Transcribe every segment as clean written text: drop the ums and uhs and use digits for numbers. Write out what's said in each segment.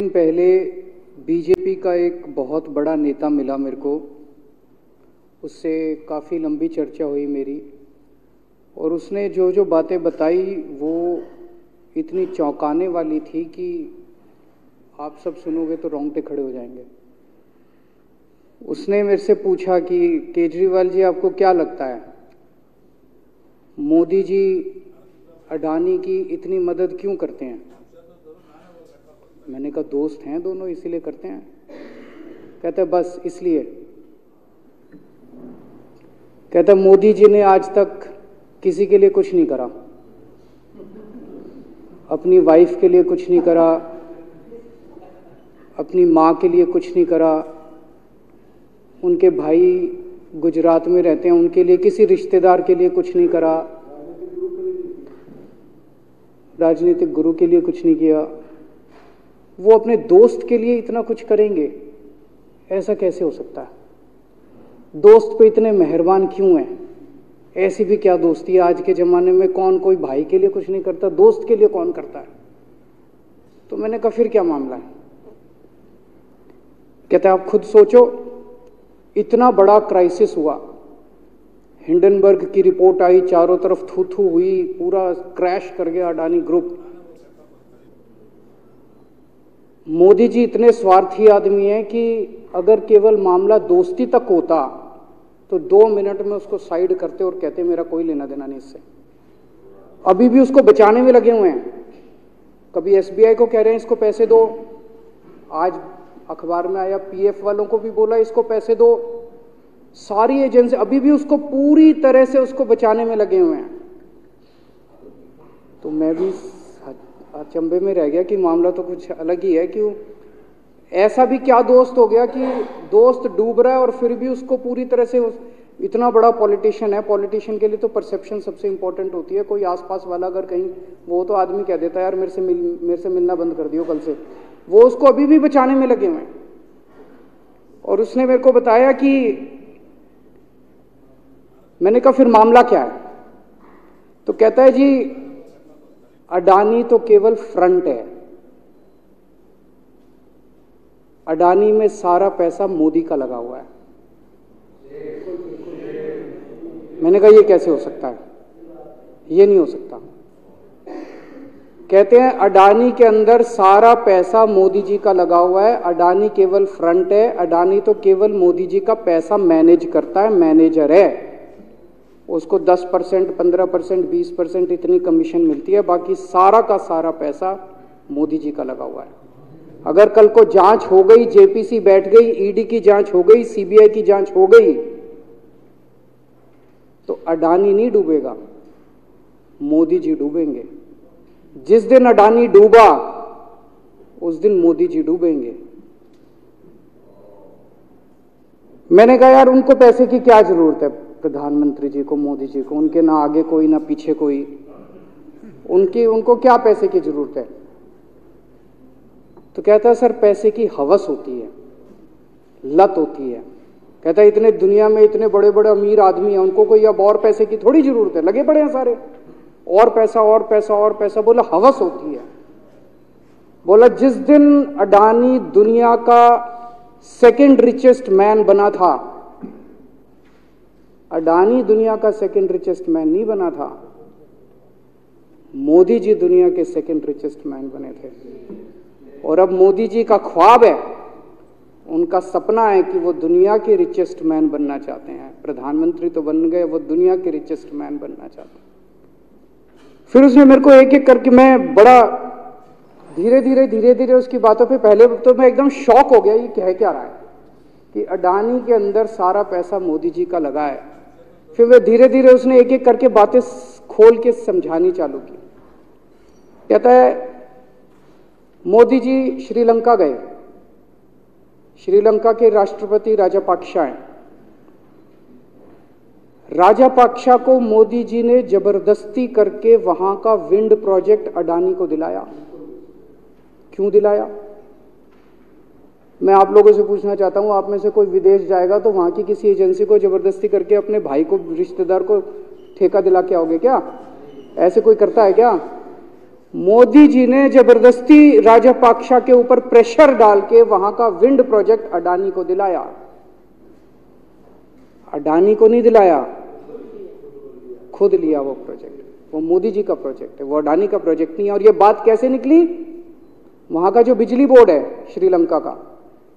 दिन पहले बीजेपी का एक बहुत बड़ा नेता मिला मेरे को। उससे काफ़ी लंबी चर्चा हुई मेरी, और उसने जो जो बातें बताई वो इतनी चौंकाने वाली थी कि आप सब सुनोगे तो रोंगटे खड़े हो जाएंगे। उसने मेरे से पूछा कि केजरीवाल जी, आपको क्या लगता है मोदी जी अडानी की इतनी मदद क्यों करते हैं? मैंने कहा दोस्त हैं दोनों, इसीलिए करते हैं। कहते बस इसलिए। कहता मोदी जी ने आज तक किसी के लिए कुछ नहीं करा, अपनी वाइफ के लिए कुछ नहीं करा, अपनी माँ के लिए कुछ नहीं करा, उनके भाई गुजरात में रहते हैं उनके लिए, किसी रिश्तेदार के लिए कुछ नहीं करा, राजनीतिक गुरु के लिए कुछ नहीं किया। वो अपने दोस्त के लिए इतना कुछ करेंगे, ऐसा कैसे हो सकता है? दोस्त पे इतने मेहरबान क्यों हैं? ऐसी भी क्या दोस्ती है? आज के ज़माने में कौन कोई भाई के लिए कुछ नहीं करता, दोस्त के लिए कौन करता है? तो मैंने कहा फिर क्या मामला है? कहते आप खुद सोचो, इतना बड़ा क्राइसिस हुआ, हिंडनबर्ग की रिपोर्ट आई, चारों तरफ थू थू हुई, पूरा क्रैश कर गया अडानी ग्रुप। मोदी जी इतने स्वार्थी आदमी हैं कि अगर केवल मामला दोस्ती तक होता तो 2 मिनट में उसको साइड करते और कहते मेरा कोई लेना देना नहीं इससे। अभी भी उसको बचाने में लगे हुए हैं। कभी एसबीआई को कह रहे हैं इसको पैसे दो, आज अखबार में आया पीएफ वालों को भी बोला इसको पैसे दो। सारी एजेंसी अभी भी उसको पूरी तरह से उसको बचाने में लगे हुए हैं। तो मैं भी अचंभे में रह गया कि मामला तो कुछ अलग ही है। क्यों? ऐसा भी क्या दोस्त हो गया कि दोस्त डूब रहा है और फिर भी उसको पूरी तरह से इतना बड़ा पॉलिटिशियन है। पॉलिटिशियन के लिए तो परसेप्शन सबसे इंपॉर्टेंट होती है। कोई आसपास वाला अगर कहीं, वो तो आदमी कह देता है यार मेरे से मिलना बंद कर दियो कल से, वो उसको अभी भी बचाने में लगे हुए हैं। और उसने मेरे को बताया कि मैंने कहा फिर मामला क्या है? तो कहता है जी अडानी तो केवल फ्रंट है, अडानी में सारा पैसा मोदी का लगा हुआ है। मैंने कहा ये कैसे हो सकता है? ये नहीं हो सकता। कहते हैं अडानी के अंदर सारा पैसा मोदी जी का लगा हुआ है, अडानी केवल फ्रंट है, अडानी तो केवल मोदी जी का पैसा मैनेज करता है, मैनेजर है। उसको 10%, 15%, 20% इतनी कमीशन मिलती है, बाकी सारा का सारा पैसा मोदी जी का लगा हुआ है। अगर कल को जांच हो गई, जेपीसी बैठ गई, ईडी की जांच हो गई, सीबीआई की जांच हो गई, तो अडानी नहीं डूबेगा, मोदी जी डूबेंगे। जिस दिन अडानी डूबा उस दिन मोदी जी डूबेंगे। मैंने कहा यार उनको पैसे की क्या जरूरत है? प्रधानमंत्री जी को, मोदी जी को, उनके ना आगे कोई ना पीछे कोई, उनको क्या पैसे की जरूरत है? तो कहता है सर पैसे की हवस होती है, लत होती है। कहता है इतने दुनिया में इतने बड़े बड़े अमीर आदमी हैं, उनको कोई अब और पैसे की थोड़ी जरूरत है, लगे पड़े हैं सारे, और पैसा और पैसा और पैसा। बोला हवस होती है। बोला जिस दिन अडानी दुनिया का सेकंड रिचेस्ट मैन बना था, अडानी दुनिया का सेकंड रिचेस्ट मैन नहीं बना था, मोदी जी दुनिया के सेकंड रिचेस्ट मैन बने थे। और अब मोदी जी का ख्वाब है, उनका सपना है कि वो दुनिया के रिचेस्ट मैन बनना चाहते हैं। प्रधानमंत्री तो बन गए, वो दुनिया के रिचेस्ट मैन बनना चाहते हैं। फिर उसने मेरे को एक एक करके, मैं बड़ा धीरे धीरे उसकी बातों पे, पहले तो मैं एकदम शॉक हो गया ये कह क्या रहा है कि अडानी के अंदर सारा पैसा मोदी जी का लगा है। फिर वे धीरे धीरे उसने एक एक करके बातें खोल के समझानी चालू की। कहता है मोदी जी श्रीलंका गए, श्रीलंका के राष्ट्रपति राजापाक्सा हैं। राजापाक्सा को मोदी जी ने जबरदस्ती करके वहां का विंड प्रोजेक्ट अडानी को दिलाया। क्यों दिलाया? मैं आप लोगों से पूछना चाहता हूं, आप में से कोई विदेश जाएगा तो वहां की किसी एजेंसी को जबरदस्ती करके अपने भाई को, रिश्तेदार को ठेका दिला के आओगे क्या? ऐसे कोई करता है क्या? मोदी जी ने जबरदस्ती राजपाक्षा के ऊपर प्रेशर डाल के वहां का विंड प्रोजेक्ट अडानी को दिलाया। अडानी को नहीं दिलाया, खुद लिया वो प्रोजेक्ट। वो मोदी जी का प्रोजेक्ट है, वो अडानी का प्रोजेक्ट नहीं है। और ये बात कैसे निकली? वहां का जो बिजली बोर्ड है श्रीलंका का,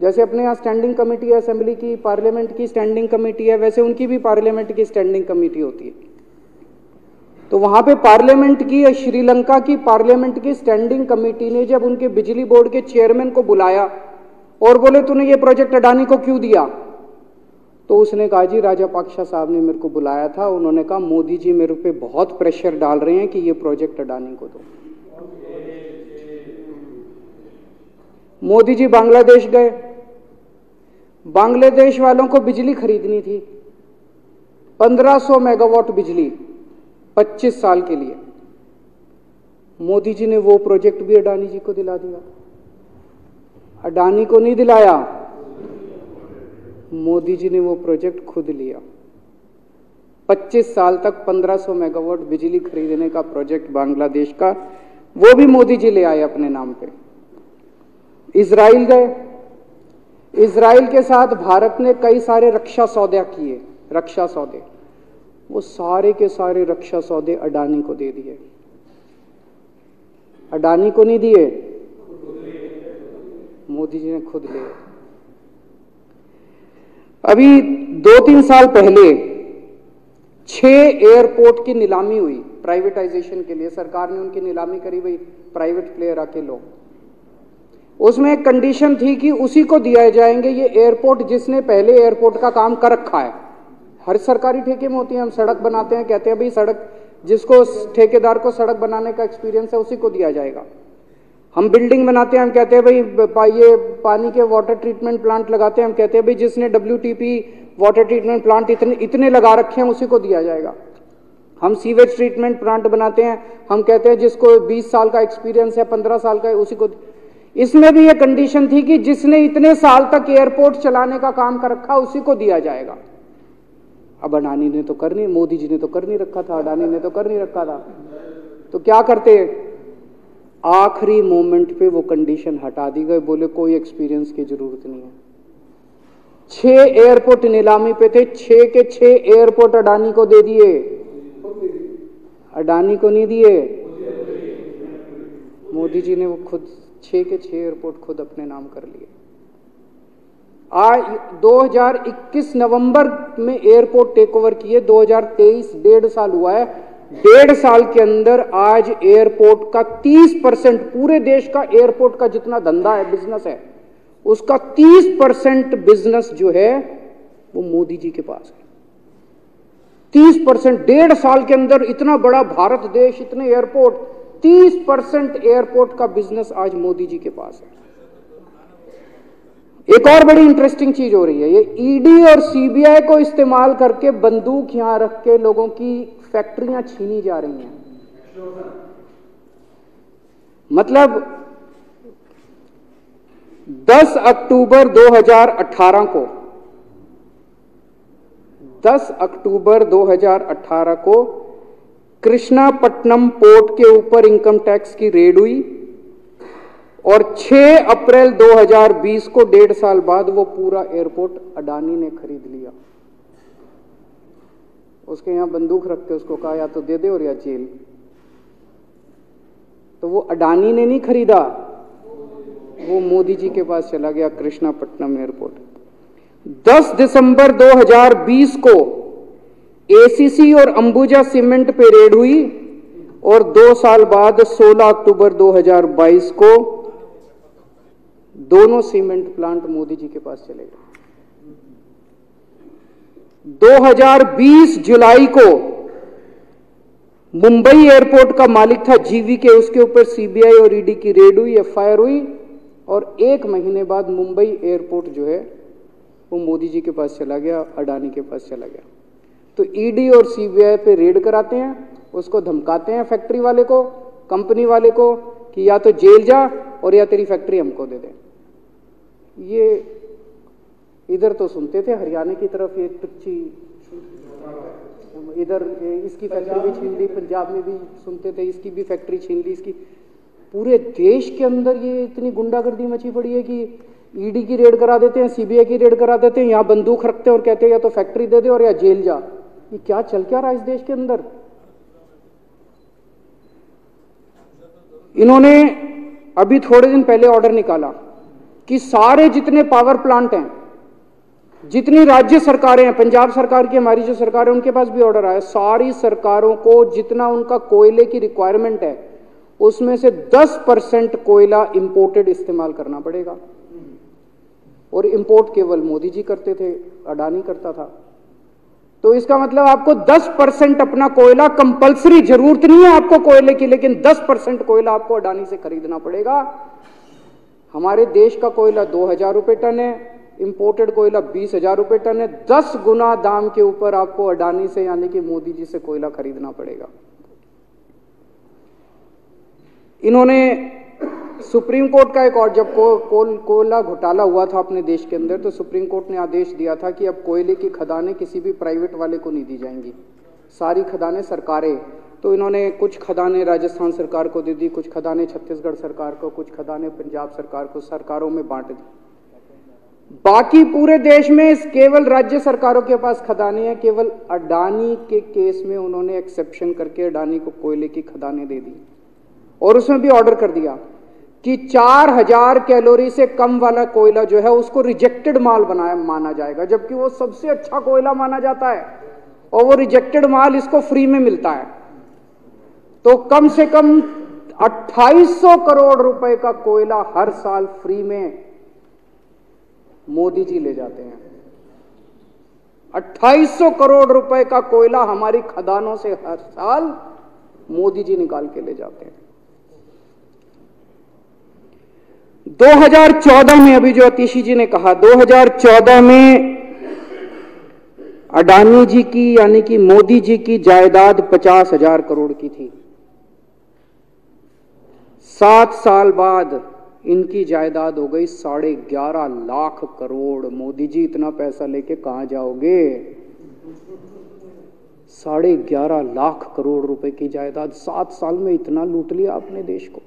जैसे अपने यहाँ स्टैंडिंग कमेटी है असेंबली की, पार्लियामेंट की स्टैंडिंग कमेटी है, वैसे उनकी भी पार्लियामेंट की स्टैंडिंग कमेटी होती है। तो वहां पे पार्लियामेंट की, श्रीलंका की पार्लियामेंट की स्टैंडिंग कमेटी ने जब उनके बिजली बोर्ड के चेयरमैन को बुलाया और बोले तूने ये प्रोजेक्ट अडानी को क्यों दिया, तो उसने कहा जी राजपाक्षा साहब ने मेरे को बुलाया था, उन्होंने कहा मोदी जी मेरे पे बहुत प्रेशर डाल रहे हैं कि ये प्रोजेक्ट अडानी को दो। मोदी जी बांग्लादेश गए, बांग्लादेश वालों को बिजली खरीदनी थी, 1500 मेगावाट बिजली 25 साल के लिए। मोदी जी ने वो प्रोजेक्ट भी अडानी जी को दिला दिया। अडानी को नहीं दिलाया, मोदी जी ने वो प्रोजेक्ट खुद लिया। 25 साल तक 1500 मेगावाट बिजली खरीदने का प्रोजेक्ट बांग्लादेश का, वो भी मोदी जी ले आए अपने नाम पे। इजराइल गए, इजराइल के साथ भारत ने कई सारे रक्षा सौदे किए, रक्षा सौदे, वो सारे के सारे रक्षा सौदे अडानी को दे दिए। अडानी को नहीं दिए, मोदी जी ने खुद लिए। अभी 2-3 साल पहले 6 एयरपोर्ट की नीलामी हुई प्राइवेटाइजेशन के लिए, सरकार ने उनकी नीलामी करी, भाई प्राइवेट प्लेयर आके लो। उसमें एक कंडीशन थी कि उसी को दिया जाएंगे ये एयरपोर्ट जिसने पहले एयरपोर्ट का काम कर रखा है। हर सरकारी ठेके में होती है, हम सड़क बनाते हैं, कहते हैं भाई सड़क, जिसको ठेकेदार को सड़क बनाने का एक्सपीरियंस है उसी को दिया जाएगा। हम बिल्डिंग बनाते हैं, हम कहते हैं भाई ये पानी के वाटर ट्रीटमेंट प्लांट लगाते हैं, हम कहते हैं भाई जिसने WTP वाटर ट्रीटमेंट प्लांट इतने लगा रखे हैं उसी को दिया जाएगा। हम सीवेज ट्रीटमेंट प्लांट बनाते हैं, हम कहते हैं जिसको 20 साल का एक्सपीरियंस है, 15 साल का है, उसी को। इसमें भी ये कंडीशन थी कि जिसने इतने साल तक एयरपोर्ट चलाने का काम कर रखा उसी को दिया जाएगा। अब अडानी ने तो कर नहीं, मोदी जी ने तो कर नहीं रखा था, अडानी ने तो कर नहीं रखा था, तो क्या करते? आखिरी मोमेंट पे वो कंडीशन हटा दी गई, बोले कोई एक्सपीरियंस की जरूरत नहीं है। 6 एयरपोर्ट नीलामी पे थे, 6 के 6 एयरपोर्ट अडानी को दे दिए। अडानी को नहीं दिए, मोदी जी ने वो खुद 6 के 6 एयरपोर्ट खुद अपने नाम कर लिए। आज 2021 नवंबर में एयरपोर्ट टेक ओवर किए, 2023 1.5 साल हुआ है। 1.5 साल के अंदर आज एयरपोर्ट का 30%, पूरे देश का एयरपोर्ट का जितना धंधा है, बिजनेस है, उसका 30% बिजनेस जो है वो मोदी जी के पास है। 30%, 1.5 साल के अंदर इतना बड़ा भारत देश, इतने एयरपोर्ट, 30% एयरपोर्ट का बिजनेस आज मोदी जी के पास है। एक और बड़ी इंटरेस्टिंग चीज हो रही है, ये ईडी और सीबीआई को इस्तेमाल करके बंदूक यहां रख के लोगों की फैक्ट्रियां छीनी जा रही हैं। मतलब 10 अक्टूबर 2018 को 10 अक्टूबर 2018 को कृष्णापट्टनम पोर्ट के ऊपर इनकम टैक्स की रेड हुई और 6 अप्रैल 2020 को 1.5 साल बाद वो पूरा एयरपोर्ट अडानी ने खरीद लिया। उसके यहां बंदूक रख के उसको कहा या तो दे दे और या जेल। तो वो अडानी ने नहीं खरीदा, वो मोदी जी के पास चला गया कृष्णापट्टनम एयरपोर्ट। 10 दिसंबर 2020 को एसीसी और अंबुजा सीमेंट पे रेड हुई और 2 साल बाद 16 अक्टूबर 2022 को दोनों सीमेंट प्लांट मोदी जी के पास चले गए। 2020 जुलाई को मुंबई एयरपोर्ट का मालिक था जीवीके, उसके ऊपर सीबीआई और ईडी की रेड हुई, एफआईआर हुई और 1 महीने बाद मुंबई एयरपोर्ट जो है वो मोदी जी के पास चला गया, अडानी के पास चला गया। तो ईडी और सीबीआई पे रेड कराते हैं, उसको धमकाते हैं फैक्ट्री वाले को, कंपनी वाले को कि या तो जेल जा और या तेरी फैक्ट्री हमको दे दे। ये इधर तो सुनते थे हरियाणा की तरफ ये ट्रिची, इधर इसकी फैक्ट्री भी छीन ली, पंजाब में भी सुनते थे इसकी भी फैक्ट्री छीन ली, इसकी पूरे देश के अंदर ये इतनी गुंडागर्दी मची पड़ी है कि ईडी की रेड करा देते हैं, सीबीआई की रेड करा देते हैं, यहाँ बंदूक रखते हैं और कहते हैं या तो फैक्ट्री दे दे और या जेल जा। ये क्या चल क्या रहा है इस देश के अंदर? इन्होंने अभी थोड़े दिन पहले ऑर्डर निकाला कि सारे जितने पावर प्लांट हैं, जितनी राज्य सरकारें हैं, पंजाब सरकार की, हमारी जो सरकार है, उनके पास भी ऑर्डर आया, सारी सरकारों को जितना उनका कोयले की रिक्वायरमेंट है उसमें से 10% कोयला इंपोर्टेड इस्तेमाल करना पड़ेगा। और इंपोर्ट केवल मोदी जी करते थे, अडानी करता था। तो इसका मतलब आपको 10% अपना कोयला कंपलसरी, जरूरत नहीं है आपको कोयले की, लेकिन 10% कोयला आपको अडानी से खरीदना पड़ेगा। हमारे देश का कोयला 2000 रुपये टन है, इंपोर्टेड कोयला 20,000 रुपये टन है। 10 गुना दाम के ऊपर आपको अडानी से यानी कि मोदी जी से कोयला खरीदना पड़ेगा। इन्होंने सुप्रीम कोर्ट का एक और, जब कोयला घोटाला हुआ था अपने देश के अंदर, तो सुप्रीम कोर्ट ने आदेश दिया था कि अब कोयले की खदानें किसी भी प्राइवेट वाले को नहीं दी जाएंगी, सारी खदानें सरकारें। तो इन्होंने कुछ खदानें राजस्थान सरकार को दे दी, कुछ खदानें छत्तीसगढ़ सरकार को, कुछ खदानें पंजाब सरकार को, सरकारों में बांट दी। बाकी पूरे देश में केवल राज्य सरकारों के पास खदानें हैं। केवल अडानी के केस में उन्होंने एक्सेप्शन करके अडानी को कोयले की खदानें दे दी और उसमें भी ऑर्डर कर दिया कि 4000 कैलोरी से कम वाला कोयला जो है उसको रिजेक्टेड माल माना जाएगा, जबकि वो सबसे अच्छा कोयला माना जाता है और वो रिजेक्टेड माल इसको फ्री में मिलता है। तो कम से कम 2800 करोड़ रुपए का कोयला हर साल फ्री में मोदी जी ले जाते हैं। 2800 करोड़ रुपए का कोयला हमारी खदानों से हर साल मोदी जी निकाल के ले जाते हैं। 2014 में, अभी जो अतिशी जी ने कहा, 2014 में अडानी जी की यानी कि मोदी जी की जायदाद 50,000 करोड़ की थी। 7 साल बाद इनकी जायदाद हो गई 11.5 लाख करोड़। मोदी जी इतना पैसा लेके कहां जाओगे? 11.5 लाख करोड़ रुपए की जायदाद, 7 साल में इतना लूट लिया आपने देश को।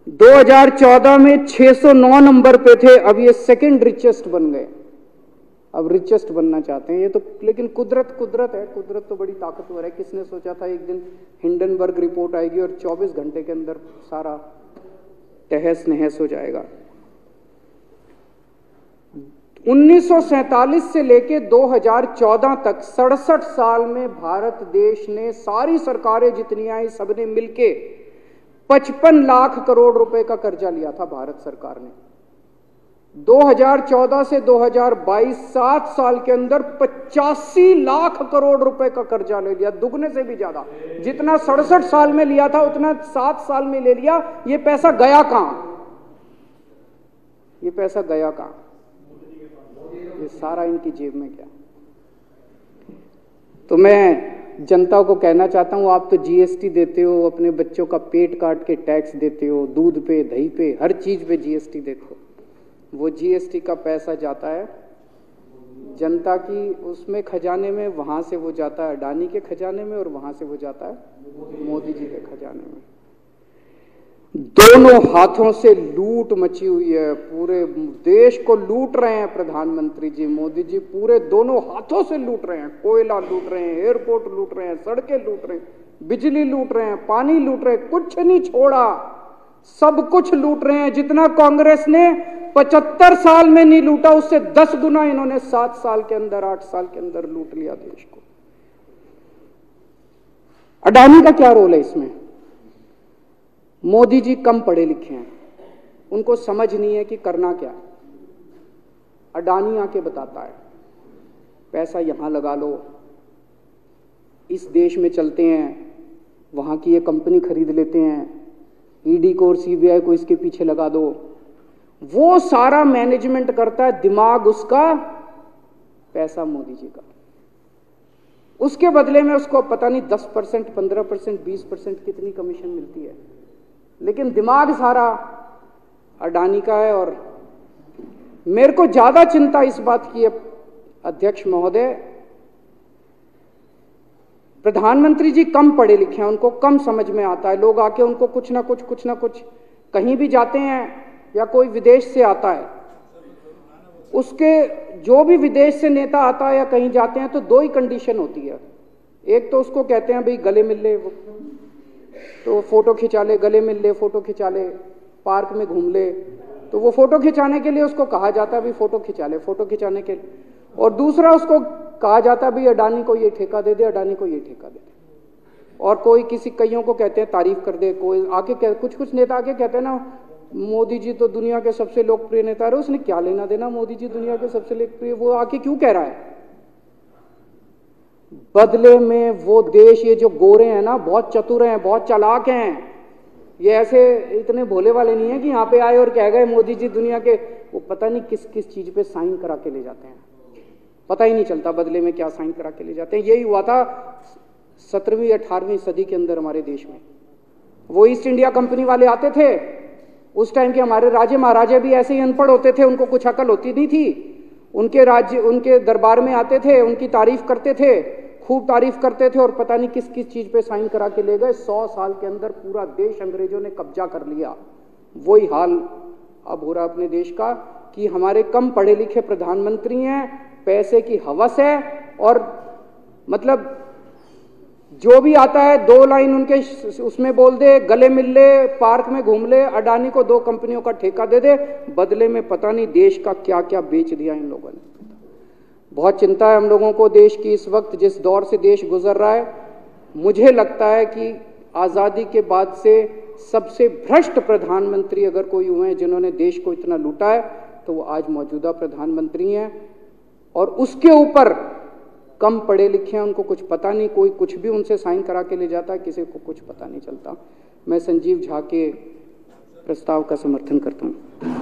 2014 में 609 नंबर पे थे, अब ये सेकंड रिचेस्ट बन गए, अब रिचेस्ट बनना चाहते हैं ये तो। लेकिन कुदरत है, कुदरत तो बड़ी ताकतवर है। किसने सोचा था एक दिन हिंडनबर्ग रिपोर्ट आएगी और 24 घंटे के अंदर सारा तहस नहस हो जाएगा। 1947 से लेके 2014 तक 67 साल में भारत देश ने, सारी सरकारें जितनी आई सबने मिलके 55 लाख करोड़ रुपए का कर्जा लिया था भारत सरकार ने। 2014 से 2022 7 साल के अंदर 85 लाख करोड़ रुपए का कर्जा ले लिया, दुगने से भी ज्यादा। जितना 67 साल में लिया था उतना 7 साल में ले लिया। ये पैसा गया कहां? ये पैसा गया कहां? ये सारा इनकी जेब में गया। तो मैं जनता को कहना चाहता हूं, आप तो जीएसटी देते हो, अपने बच्चों का पेट काट के टैक्स देते हो, दूध पे, दही पे, हर चीज पे जीएसटी देते हो। वो जीएसटी का पैसा जाता है जनता की उसमें खजाने में, वहां से वो जाता है अडानी के खजाने में और वहां से वो जाता है मोदी जी के खजाने में। दोनों हाथों से लूट मची हुई है, पूरे देश को लूट रहे हैं प्रधानमंत्री जी, मोदी जी पूरे दोनों हाथों से लूट रहे हैं। कोयला लूट रहे हैं, एयरपोर्ट लूट रहे हैं, सड़कें लूट रहे हैं, बिजली लूट रहे हैं, पानी लूट रहे हैं, कुछ नहीं छोड़ा, सब कुछ लूट रहे हैं। जितना कांग्रेस ने 75 साल में नहीं लूटा, उससे 10 गुना इन्होंने 7 साल के अंदर, 8 साल के अंदर लूट लिया देश को। अडानी का क्या रोल है इसमें? मोदी जी कम पढ़े लिखे हैं, उनको समझ नहीं है कि करना क्या। अडानी आके बताता है पैसा यहां लगा लो, इस देश में चलते हैं, वहां की ये कंपनी खरीद लेते हैं, ईडी को और सीबीआई को इसके पीछे लगा दो। वो सारा मैनेजमेंट करता है, दिमाग उसका, पैसा मोदी जी का। उसके बदले में उसको पता नहीं 10%, 15%, 20% कितनी कमीशन मिलती है, लेकिन दिमाग सारा अडानी का है। और मेरे को ज्यादा चिंता इस बात की है अध्यक्ष महोदय प्रधानमंत्री जी कम पढ़े लिखे हैं, उनको कम समझ में आता है। लोग आके उनको कुछ ना कुछ कहीं भी जाते हैं या कोई विदेश से आता है, उसके जो भी विदेश से नेता आता है या कहीं जाते हैं तो दो ही कंडीशन होती है। एक तो उसको कहते हैं भाई गले मिल ले तो फोटो खिंचा ले, गले मिल ले फोटो खिंचा ले, पार्क में घूम ले, तो वो फोटो खिंचाने के लिए उसको कहा जाता है भाई फोटो खिंचा ले, फोटो खिंचाने के लिए। और दूसरा उसको कहा जाता है भाई अडानी को ये ठेका दे दे, अडानी को ये ठेका दे दे। और कोई किसी कईयों को कहते हैं तारीफ कर दे, कोई आके कुछ नेता आके कहते हैं ना मोदी जी तो दुनिया के सबसे लोकप्रिय नेता है। उसने क्या लेना देना मोदी जी दुनिया के सबसे लोकप्रिय, वो आके क्यों कह रहा है? बदले में वो देश, ये जो गोरे हैं ना बहुत चतुर हैं, बहुत चालाक हैं, ये ऐसे इतने भोले वाले नहीं है कि यहाँ पे आए और कह गए मोदी जी दुनिया के, वो पता नहीं किस किस चीज पे साइन करा के ले जाते हैं, पता ही नहीं चलता बदले में क्या साइन करा के ले जाते हैं। यही हुआ था 17वीं 18वीं सदी के अंदर हमारे देश में। वो ईस्ट इंडिया कंपनी वाले आते थे, उस टाइम के हमारे राजे महाराजे भी ऐसे ही अनपढ़ होते थे, उनको कुछ अकल होती नहीं थी। उनके राज्य उनके दरबार में आते थे, उनकी तारीफ करते थे, खूब तारीफ करते थे, और पता नहीं किस किस चीज पे साइन करा के ले गए। 100 साल के अंदर पूरा देश अंग्रेजों ने कब्जा कर लिया। वही हाल अब हो रहा अपने देश का कि हमारे कम पढ़े लिखे प्रधानमंत्री हैं, पैसे की हवस है, और मतलब जो भी आता है 2 लाइन उनके उसमें बोल दे, गले मिल ले, पार्क में घूम ले, अडानी को 2 कंपनियों का ठेका दे दे, बदले में पता नहीं देश का क्या क्या बेच दिया इन लोगों ने। बहुत चिंता है हम लोगों को देश की इस वक्त, जिस दौर से देश गुजर रहा है। मुझे लगता है कि आज़ादी के बाद से सबसे भ्रष्ट प्रधानमंत्री अगर कोई हुए हैं जिन्होंने देश को इतना लूटा है, तो वो आज मौजूदा प्रधानमंत्री हैं। और उसके ऊपर कम पढ़े लिखे हैं, उनको कुछ पता नहीं, कोई कुछ भी उनसे साइन करा के ले जाता है, किसी को कुछ पता नहीं चलता। मैं संजीव झा के प्रस्ताव का समर्थन करता हूँ।